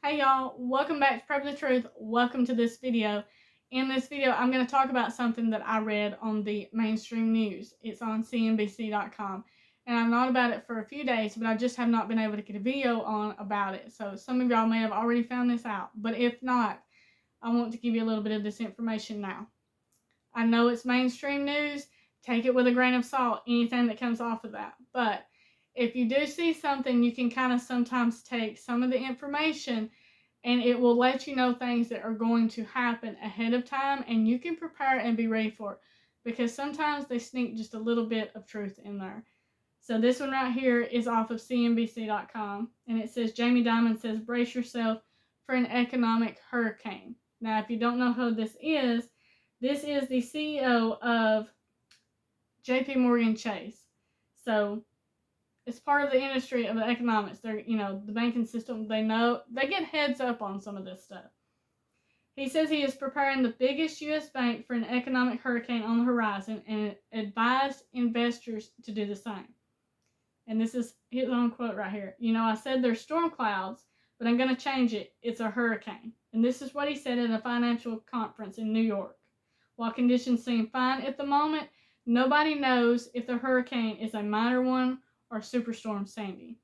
Hey y'all, welcome back to Prep the Truth. Welcome to this video. In this video, I'm going to talk about something that I read on the mainstream news. It's on CNBC.com. And I've known about it for a few days, but I just have not been able to get a video on about it. So some of y'all may have already found this out. But if not, I want to give you a little bit of this information now. I know it's mainstream news. Take it with a grain of salt, anything that comes off of that. But if you do see something, you can kind of sometimes take some of the information and it will let you know things that are going to happen ahead of time, and you can prepare and be ready for it, because sometimes they sneak just a little bit of truth in there. So this one right here is off of CNBC.com, and it says, Jamie Dimon says, brace yourself for an economic hurricane. Now, if you don't know who this is the CEO of JP Morgan Chase. So it's part of the industry of the economics. They're, the banking system, they get heads up on some of this stuff. He says he is preparing the biggest U.S. bank for an economic hurricane on the horizon and advised investors to do the same. And this is his own quote right here. I said there's storm clouds, but I'm going to change it. It's a hurricane. And this is what he said at a financial conference in New York. While conditions seem fine at the moment, nobody knows if the hurricane is a minor one or Superstorm Sandy.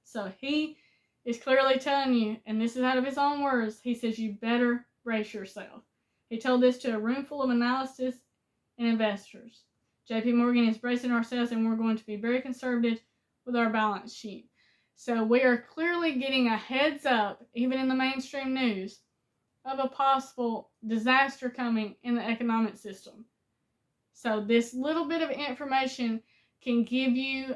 So he is clearly telling you, and this is out of his own words, he says you better brace yourself. He told this to a room full of analysts and investors. JP Morgan is bracing ourselves, and we're going to be very conservative with our balance sheet. So we are clearly getting a heads up, even in the mainstream news, of a possible disaster coming in the economic system. So this little bit of information can give you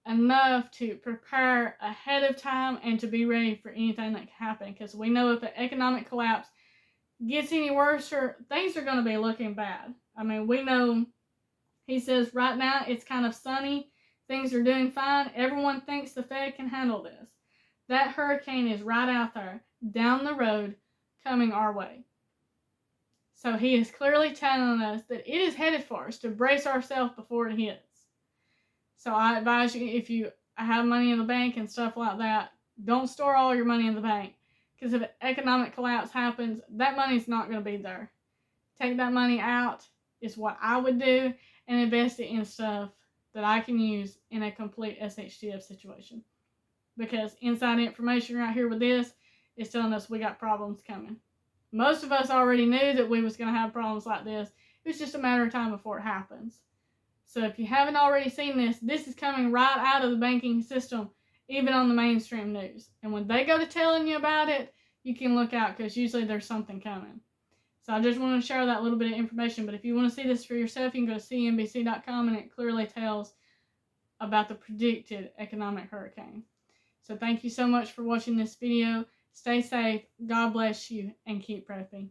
enough to prepare ahead of time and to be ready for anything that can happen, because we know if the economic collapse gets any worse, things are going to be looking bad. I mean, we know, he says right now it's kind of sunny, things are doing fine, everyone thinks the Fed can handle this. That hurricane is right out there, down the road, coming our way. So he is clearly telling us that it is headed for us, to brace ourselves before it hits. So I advise you, if you have money in the bank and stuff like that, don't store all your money in the bank, because if an economic collapse happens, that money's not going to be there. Take that money out is what I would do, and invest it in stuff that I can use in a complete SHTF situation. Because inside information right here with this is telling us we got problems coming. Most of us already knew that we was going to have problems like this. It was just a matter of time before it happens. So if you haven't already seen this is coming right out of the banking system, even on the mainstream news. And when they go to telling you about it, you can look out, because usually there's something coming. So I just want to share that little bit of information. But if you want to see this for yourself, you can go to CNBC.com, and it clearly tells about the predicted economic hurricane. So thank you so much for watching this video. Stay safe, God bless you, and keep prepping.